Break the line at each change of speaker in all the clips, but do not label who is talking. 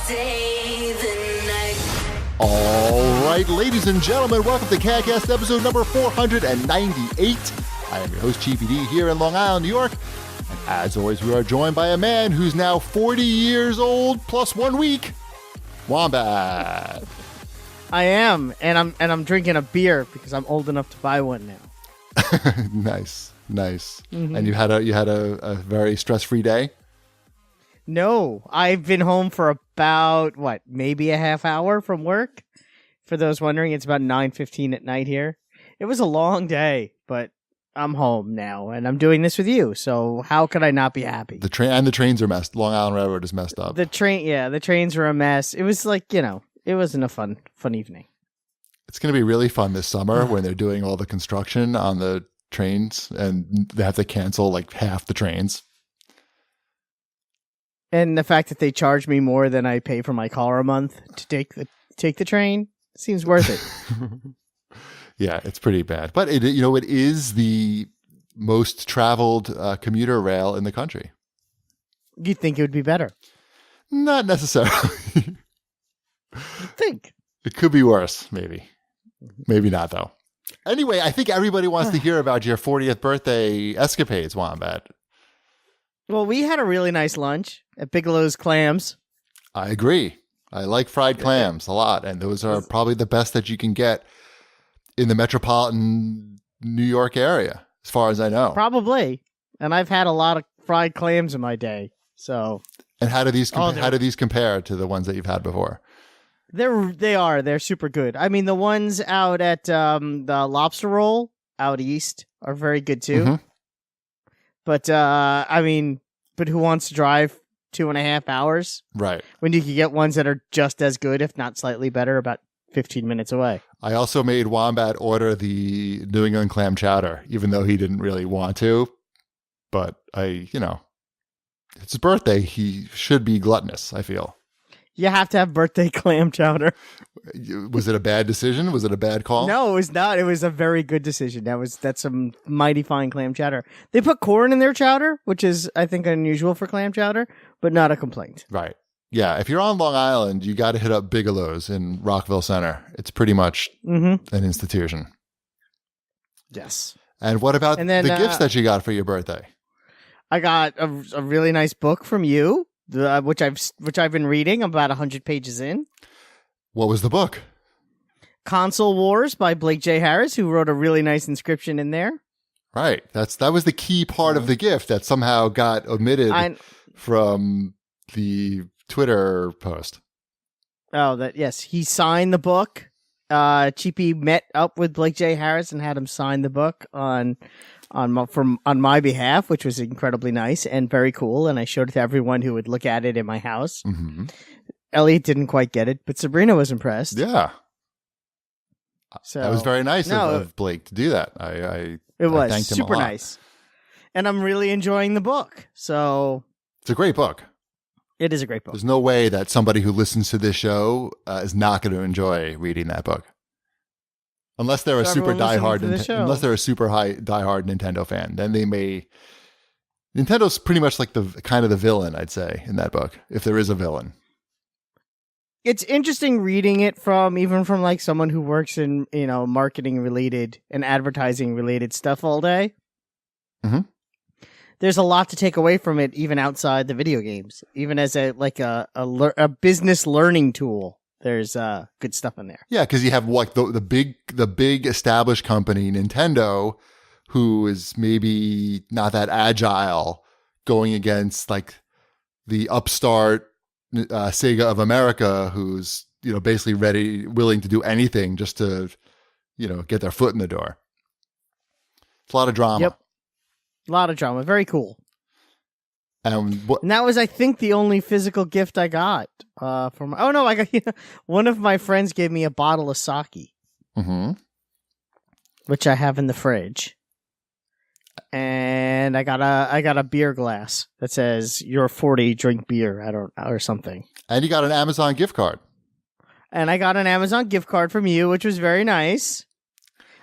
day the night.
All right, ladies and gentlemen, welcome to CAGCast episode number 498. I am your host, Chiefy D, here in Long Island, New York. And as always, we are joined by a man who's now 40 years old plus 1 week, Wombat.
I am, and I'm drinking a beer because I'm old enough to buy one now.
Nice.
Mm-hmm.
And you had a very stress-free day?
No, I've been home for about, maybe a half hour from work? For those wondering, it's about 9:15 at night here. It was a long day, but I'm home now, and I'm doing this with you, so how could I not be happy?
The trains are messed. Long Island Railroad is messed up.
The trains were a mess. It was it wasn't a fun evening.
It's going to be really fun this summer when they're doing all the construction on the trains, and they have to cancel like half the trains.
And the fact that they charge me more than I pay for my car a month to take the train seems worth it.
Yeah, it's pretty bad. But it is the most traveled commuter rail in the country.
You'd think it would be better.
Not necessarily.
You'd think.
It could be worse, maybe. Maybe not, though. Anyway, I think everybody wants to hear about your 40th birthday escapades, Wombat.
Well, we had a really nice lunch at Bigelow's Clams.
I agree. I like fried clams a lot, and those are probably the best that you can get in the metropolitan New York area, as far as I know.
Probably. And I've had a lot of fried clams in my day. So.
And how do these compare to the ones that you've had before?
They're super good. I mean, the ones out at the Lobster Roll out east are very good too.
Mm-hmm.
But but who wants to drive 2.5 hours?
Right.
When you can get ones that are just as good, if not slightly better, about 15 minutes away.
I also made Wombat order the New England clam chowder, even though he didn't really want to. But it's his birthday. He should be gluttonous, I feel.
You have to have birthday clam chowder.
Was it a bad decision? Was it a bad call?
No, it was not. It was a very good decision. That's some mighty fine clam chowder. They put corn in their chowder, which is, I think, unusual for clam chowder, but not a complaint.
Right. Yeah. If you're on Long Island, you got to hit up Bigelow's in Rockville Center. It's pretty much an institution.
Yes.
And what about the gifts that you got for your birthday?
I got a really nice book from you. Which I've been reading. I'm about 100 pages in.
What was the book?
Console Wars by Blake J. Harris, who wrote a really nice inscription in there.
Right. That was the key part of the gift that somehow got omitted from the Twitter post.
Oh, yes. He signed the book. Cheapy met up with Blake J. Harris and had him sign the book on my behalf, which was incredibly nice and very cool. And I showed it to everyone who would look at it in my house. Mm-hmm. Elliot didn't quite get it, but Sabrina was impressed.
Yeah. So that was very nice of Blake to do that. I thanked him
super
a lot.
Nice. And I'm really enjoying the book. So
it's a great book.
It is a great book.
There's no way that somebody who listens to this show is not going to enjoy reading that book. Unless they're a super diehard Nintendo fan, then they may. Nintendo's pretty much like the kind of the villain, I'd say, in that book, if there is a villain.
It's interesting reading it from like someone who works in marketing related and advertising related stuff all day.
Mm-hmm.
There's a lot to take away from it, even outside the video games, even as a business learning tool. There's good stuff in there.
Yeah, because you have like the big established company, Nintendo, who is maybe not that agile, going against like the upstart Sega of America, who's basically willing to do anything just to get their foot in the door. It's a lot of drama.
Yep, a lot of drama. Very cool.
And
that was, I think, the only physical gift I got. I got one of my friends gave me a bottle of sake, which I have in the fridge, and I got a beer glass that says "You're 40, drink beer," or something.
And you got an Amazon gift card.
And I got an Amazon gift card from you, which was very nice.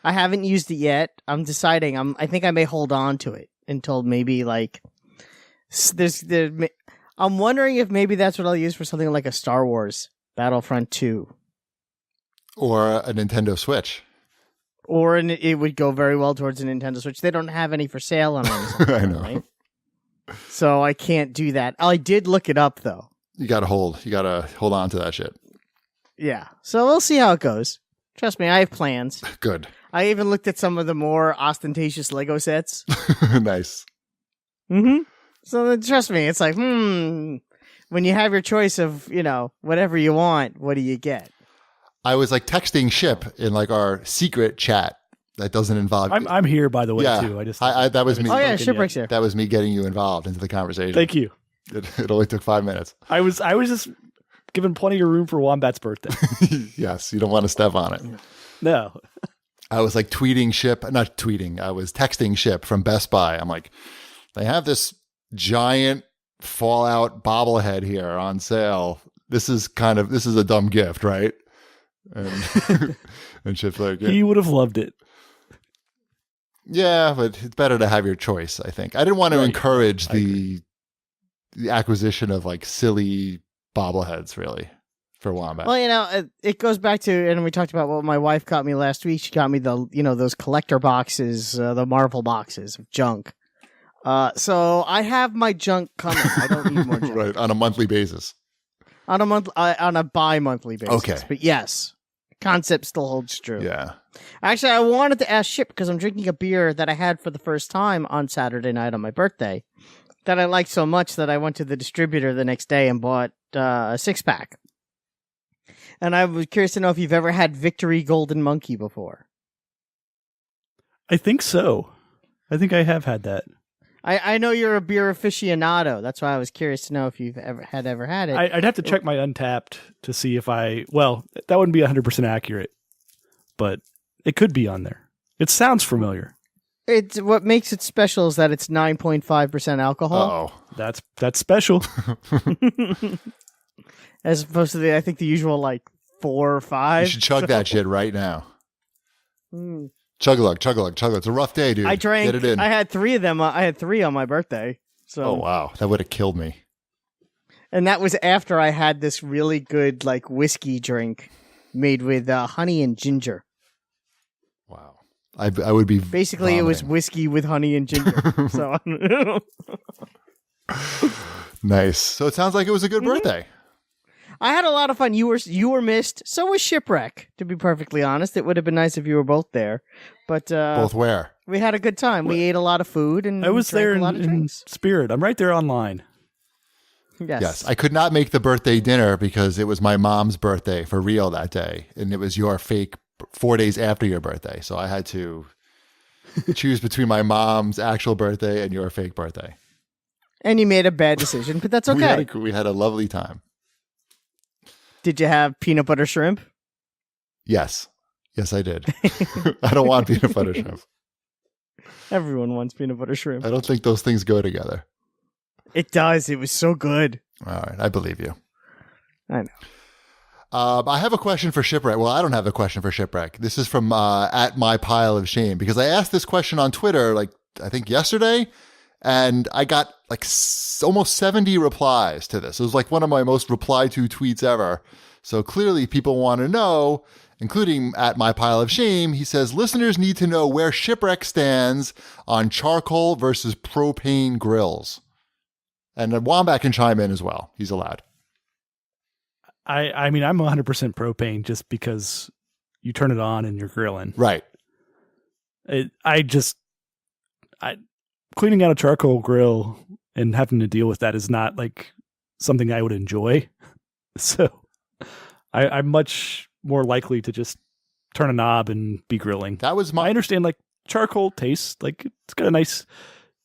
I haven't used it yet. I'm deciding. I think I may hold on to it until maybe like. I'm wondering if maybe that's what I'll use for something like a Star Wars Battlefront 2.
Or a Nintendo Switch.
Or it would go very well towards a Nintendo Switch. They don't have any for sale on Amazon.
I know.
Right? So I can't do that. I did look it up, though.
You got to hold on to that shit.
Yeah. So we'll see how it goes. Trust me, I have plans.
Good.
I even looked at some of the more ostentatious Lego sets.
Nice.
Mm-hmm. So trust me, it's like, when you have your choice of, whatever you want, what do you get?
I was like texting Ship in like our secret chat that doesn't involve.
I'm here, by the way,
yeah,
too.
That was me.
Oh yeah, Shipwreck's here.
That was me getting you involved into the conversation.
Thank you.
It only took 5 minutes.
I was just given plenty of room for Wombat's birthday.
Yes, you don't want to step on it.
No.
I was like I was texting Ship from Best Buy. I'm like, they have this giant Fallout bobblehead here on sale. This is a dumb gift, right? And, and Ship's like,
He would have loved it.
yeah, but it's better to have your choice, I think. I didn't want to encourage the acquisition of like silly bobbleheads, really, for Wombat.
Well, it goes back to, and we talked about what my wife got me last week. She got me those collector boxes, the Marvel boxes of junk. So I have my junk coming. I don't need more junk.
Right, on a monthly basis.
On a bi-monthly basis.
Okay.
But yes, concept still holds true.
Yeah.
Actually, I wanted to ask Ship because I'm drinking a beer that I had for the first time on Saturday night on my birthday that I liked so much that I went to the distributor the next day and bought a 6-pack. And I was curious to know if you've ever had Victory Golden Monkey before.
I think so. I think I have had that.
I know you're a beer aficionado. That's why I was curious to know if you've ever had it.
I'd have to check my Untapped to see if that wouldn't be 100% accurate, but it could be on there. It sounds familiar.
It's what makes it special is that it's 9.5% alcohol.
Oh,
That's special.
As opposed to I think the usual like 4 or 5.
you should chug that shit right now. Chug-a-lug, chug-a-lug, chug-a-lug. It's a rough day, dude.
I drank.
Get it in.
I had 3 of them. I had 3 on my birthday. So,
oh, wow. That would have killed me.
and that was after I had this really good like whiskey drink made with honey and ginger.
Wow. I would be
Basically, it was
vomiting.
whiskey with honey and ginger. So,
Nice. So it sounds like it was a good birthday.
I had a lot of fun. You were missed. So was Shipwreck. To be perfectly honest, it would have been nice if you were both there. But
Both where?
we had a good time. We ate a lot of food and
I was
drank
there
a lot of
in
drinks.
spirit. I'm right there online.
Yes.
I could not make the birthday dinner because it was my mom's birthday for real that day. And it was your fake 4 days after your birthday. So I had to choose between my mom's actual birthday and your fake birthday.
And you made a bad decision, but that's okay.
We had a lovely time.
Did you have peanut butter shrimp?
Yes. Yes, I did. I don't want peanut butter shrimp.
Everyone wants peanut butter shrimp.
I don't think those things go together.
It does. It was so good.
All right. I believe you.
I know.
I have a question for Shipwreck. Well, I don't have a question for Shipwreck. This is from at my pile of shame because I asked this question on Twitter, like I think yesterday, and I got like almost 70 replies to this. It was like one of my most replied to tweets ever. So clearly people want to know, including at my pile of shame. He says, listeners need to know where Shipwreck stands on charcoal versus propane grills. And Wombat can chime in as well. He's allowed.
I mean, I'm 100% propane just because you turn it on and you're grilling.
Right.
Cleaning out a charcoal grill and having to deal with that is not like something I would enjoy. So I'm much more likely to just turn a knob and be grilling.
That was
I understand like charcoal tastes, like it's got a nice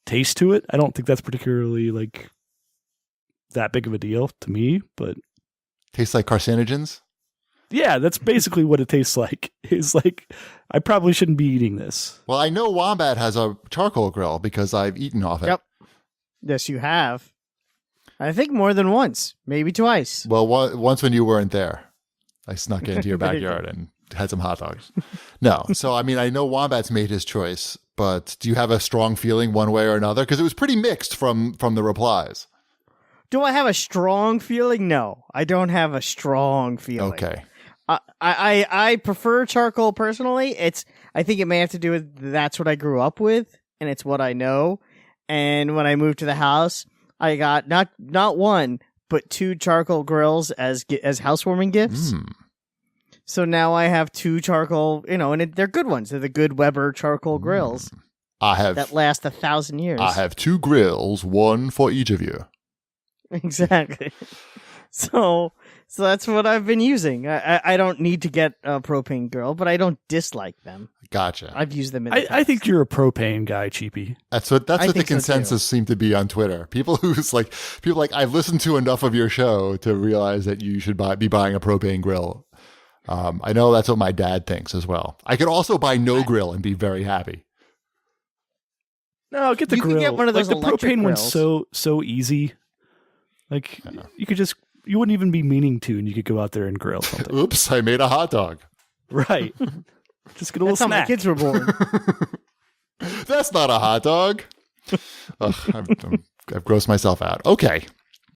taste to it. I don't think that's particularly like that big of a deal to me, but
tastes like carcinogens.
yeah, that's basically what it tastes like. It's like, I probably shouldn't be eating this.
Well, I know Wombat has a charcoal grill because I've eaten off it.
Yep. Yes, you have. I think more than once, maybe twice.
Well, once when you weren't there, I snuck into your backyard and had some hot dogs. No. So, I mean, I know Wombat's made his choice, but do you have a strong feeling one way or another? Because it was pretty mixed from the replies.
Do I have a strong feeling? No, I don't have a strong feeling.
Okay.
I prefer charcoal personally. I think it may have to do with that's what I grew up with and it's what I know. And when I moved to the house, I got not one but 2 charcoal grills as housewarming gifts. So now I have 2 charcoal, and they're good ones. They're the good Weber charcoal grills that last 1,000 years.
I have 2 grills, one for each of you.
Exactly. So that's what I've been using. I don't need to get a propane grill, but I don't dislike them.
Gotcha.
I've used them in the past.
I think you're a propane guy, Cheapy.
That's what the consensus seemed to be on Twitter. People I've listened to enough of your show to realize that you should be buying a propane grill. I know that's what my dad thinks as well. I could also buy no grill and be very happy.
No, get the
You can
grill.
get one of those
the
electric
propane
grills.
one's so easy. Like you wouldn't even be meaning to, and you could go out there and grill something.
Oops, I made a hot dog.
Right. Just get a little
That's how my
snack.
kids were born.
That's not a hot dog. Ugh, I've grossed myself out. Okay.